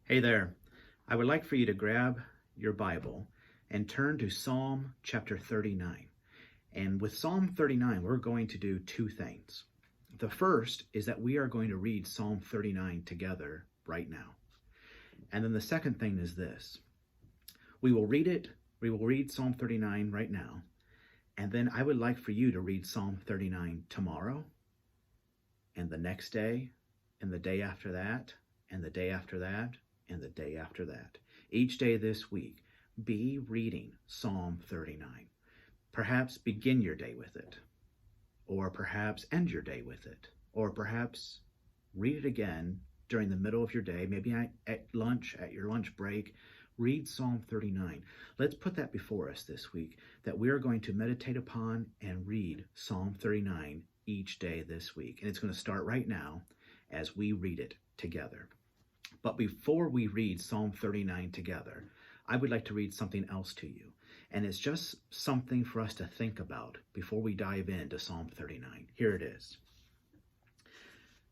Hey there. I would like for you to grab your Bible and turn to Psalm chapter 39. And with Psalm 39, we're going to do two things. The first is that we are going to read Psalm 39 together right now. And then the second thing is this. We will read Psalm 39 right now. And then I would like for you to read Psalm 39 tomorrow, and the next day, and the day after that, and the day after that, and the day after that. Each day this week, be reading Psalm 39. Perhaps begin your day with it, or perhaps end your day with it, or perhaps read it again during the middle of your day, maybe at lunch, at your lunch break. Read Psalm 39. Let's put that before us this week, that we are going to meditate upon and read Psalm 39 each day this week. And it's going to start right now as we read it together. But before we read Psalm 39 together, I would like to read something else to you. And it's just something for us to think about before we dive into Psalm 39. Here it is.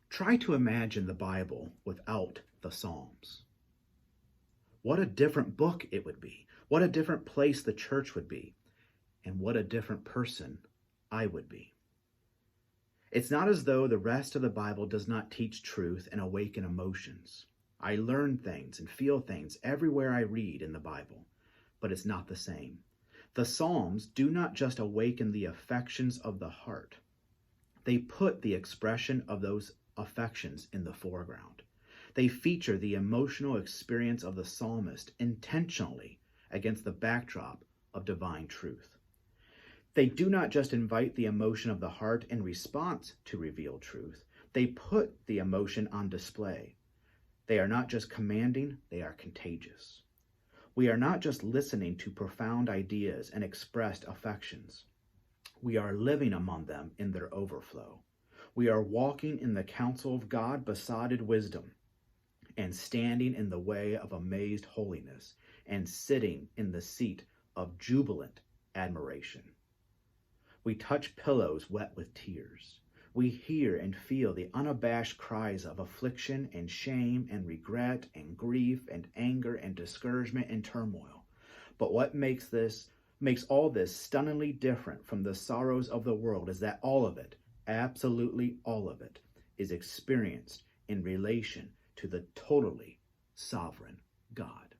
Try to imagine the Bible without the Psalms. What a different book it would be. What a different place the church would be. And what a different person I would be. It's not as though the rest of the Bible does not teach truth and awaken emotions. I learn things and feel things everywhere I read in the Bible, but it's not the same. The Psalms do not just awaken the affections of the heart. They put the expression of those affections in the foreground. They feature the emotional experience of the psalmist intentionally against the backdrop of divine truth. They do not just invite the emotion of the heart in response to revealed truth. They put the emotion on display. They are not just commanding, they are contagious. We are not just listening to profound ideas and expressed affections. We are living among them in their overflow. We are walking in the counsel of God besotted wisdom, and standing in the way of amazed holiness, and sitting in the seat of jubilant admiration. We touch pillows wet with tears. We hear and feel the unabashed cries of affliction and shame and regret and grief and anger and discouragement and turmoil. But what makes all this stunningly different from the sorrows of the world is that all of it, absolutely all of it, is experienced in relation to the totally sovereign God.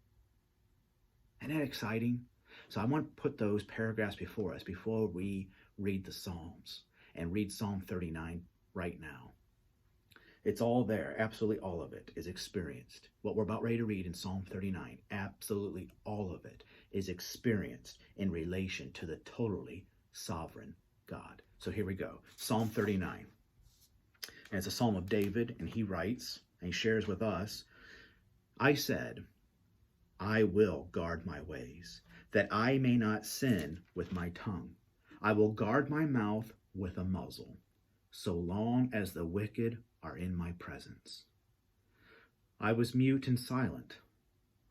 Isn't that exciting? So I want to put those paragraphs before us before we read the Psalms and read Psalm 39 right now. It's all there. Absolutely all of it is experienced. What we're about ready to read in Psalm 39, absolutely all of it is experienced in relation to the totally sovereign God. So here we go. Psalm 39. And it's a psalm of David, and he writes, and he shares with us, I said, I will guard my ways, that I may not sin with my tongue. I will guard my mouth with a muzzle, so long as the wicked are in my presence. I was mute and silent.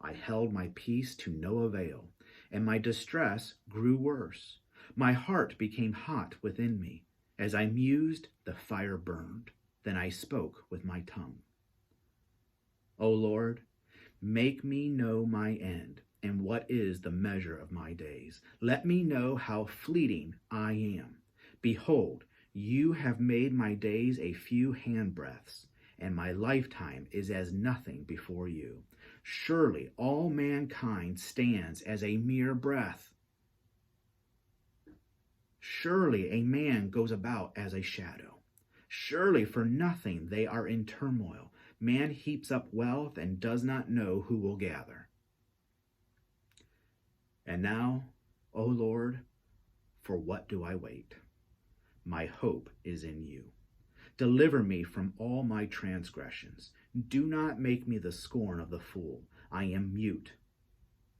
I held my peace to no avail, and my distress grew worse. My heart became hot within me. As I mused, the fire burned. Then I spoke with my tongue. O Lord, make me know my end, and what is the measure of my days. Let me know how fleeting I am. Behold, you have made my days a few handbreadths, and my lifetime is as nothing before you. Surely all mankind stands as a mere breath. Surely a man goes about as a shadow. Surely for nothing they are in turmoil. Man heaps up wealth and does not know who will gather. And now, O Lord, for what do I wait? My hope is in you. Deliver me from all my transgressions. Do not make me the scorn of the fool. I am mute.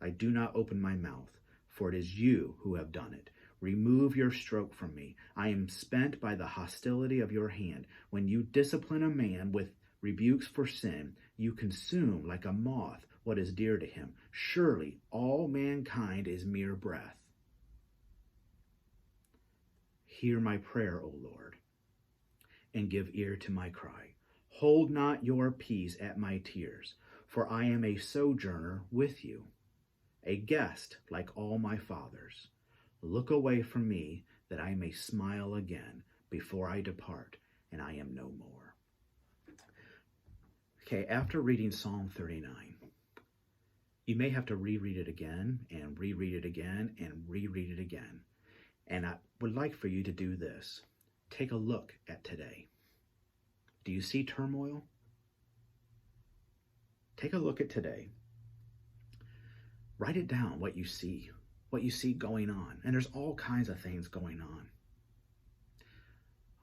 I do not open my mouth, for it is you who have done it. Remove your stroke from me. I am spent by the hostility of your hand. When you discipline a man with rebukes for sin, you consume like a moth what is dear to him. Surely all mankind is mere breath. Hear my prayer, O Lord, and give ear to my cry. Hold not your peace at my tears, For I am a sojourner with you, a guest like all my fathers. Look away from me, that I may smile again before I depart, and I am no more. Okay, after reading Psalm 39, you may have to reread it again and reread it again and reread it again. And I would like for you to do this. Take a look at today. Do you see turmoil? Take a look at today. Write it down, what you see going on. And there's all kinds of things going on.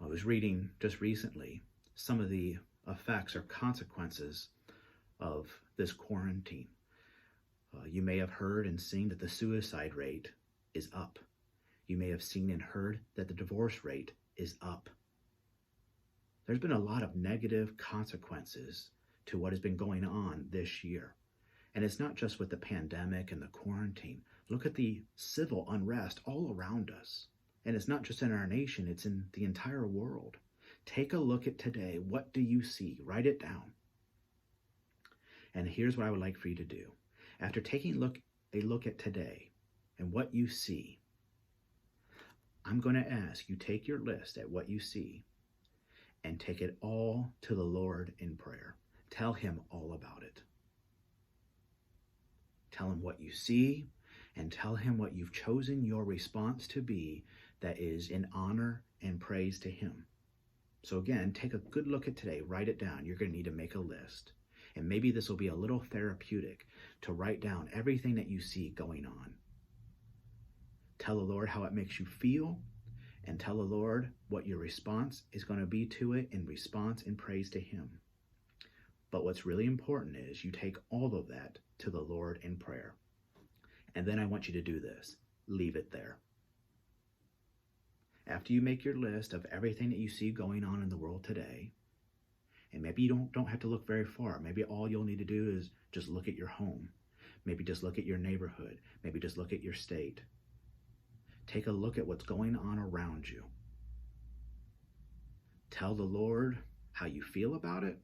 I was reading just recently some of the effects or consequences of this quarantine. You may have heard and seen that the suicide rate is up. You may have seen and heard that the divorce rate is up. There's been a lot of negative consequences to what has been going on this year. And it's not just with the pandemic and the quarantine. Look at the civil unrest all around us. And it's not just in our nation, it's in the entire world. Take a look at today. What do you see? Write it down. And here's what I would like for you to do. After taking a look at today and what you see, I'm going to ask you take your list at what you see and take it all to the Lord in prayer. Tell him all about it. Tell him what you see and tell him what you've chosen your response to be that is in honor and praise to him. So again, take a good look at today. Write it down. You're going to need to make a list. And maybe this will be a little therapeutic to write down everything that you see going on. Tell the Lord how it makes you feel, and tell the Lord what your response is going to be to it in response and praise to him. But what's really important is you take all of that to the Lord in prayer. And then I want you to do this. Leave it there. After you make your list of everything that you see going on in the world today, and maybe you don't have to look very far. Maybe all you'll need to do is just look at your home. Maybe just look at your neighborhood. Maybe just look at your state. Take a look at what's going on around you. Tell the Lord how you feel about it.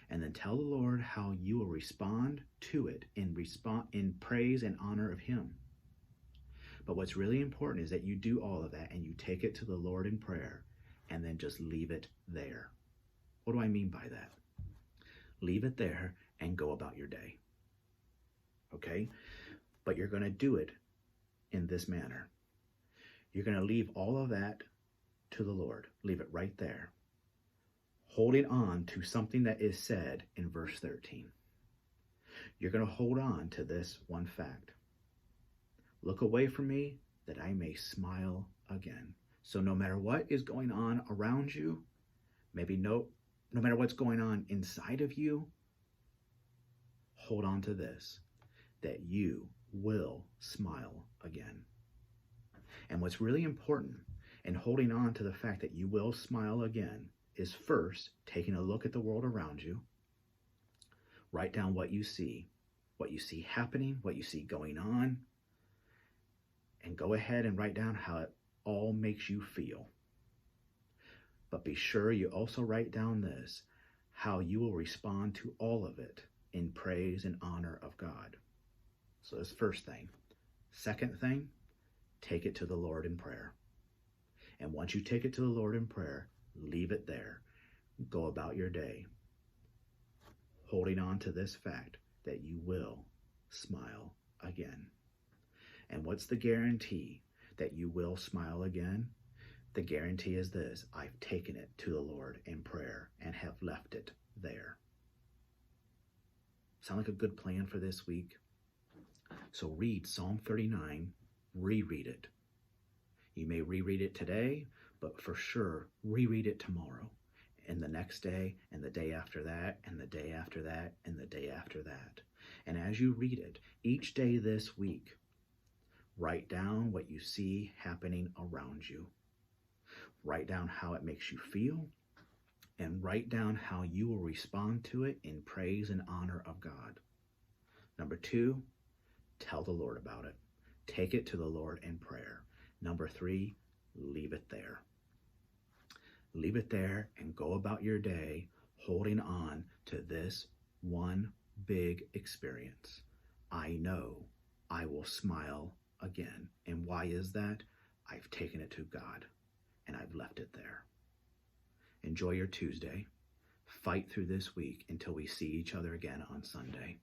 And then tell the Lord how you will respond to it in praise and honor of him. But what's really important is that you do all of that and you take it to the Lord in prayer and then just leave it there. What do I mean by that? Leave it there and go about your day. Okay? But you're going to do it in this manner. You're going to leave all of that to the Lord. Leave it right there. Holding on to something that is said in verse 13. You're going to hold on to this one fact. Look away from me that I may smile again. So no matter what is going on around you, maybe no matter what's going on inside of you, hold on to this, that you will smile again. And what's really important in holding on to the fact that you will smile again is first taking a look at the world around you. Write down what you see happening, what you see going on, and go ahead and write down how it all makes you feel. But be sure you also write down this, how you will respond to all of it in praise and honor of God. So that's the first thing. Second thing, take it to the Lord in prayer. And once you take it to the Lord in prayer, leave it there. Go about your day, holding on to this fact that you will smile again. And what's the guarantee that you will smile again? The guarantee is this: I've taken it to the Lord in prayer and have left it there. Sound like a good plan for this week? So read Psalm 39, reread it. You may reread it today, but for sure, reread it tomorrow, and the next day, and the day after that, and the day after that, and the day after that. And as you read it, each day this week, write down what you see happening around you. Write down how it makes you feel, and write down how you will respond to it in praise and honor of God. Number 2, tell the Lord about it. Take it to the Lord in prayer. Number 3, leave it there. Leave it there and go about your day holding on to this one big experience. I know I will smile again. And why is that? I've taken it to God and I've left it there. Enjoy your Tuesday. Fight through this week until we see each other again on Sunday.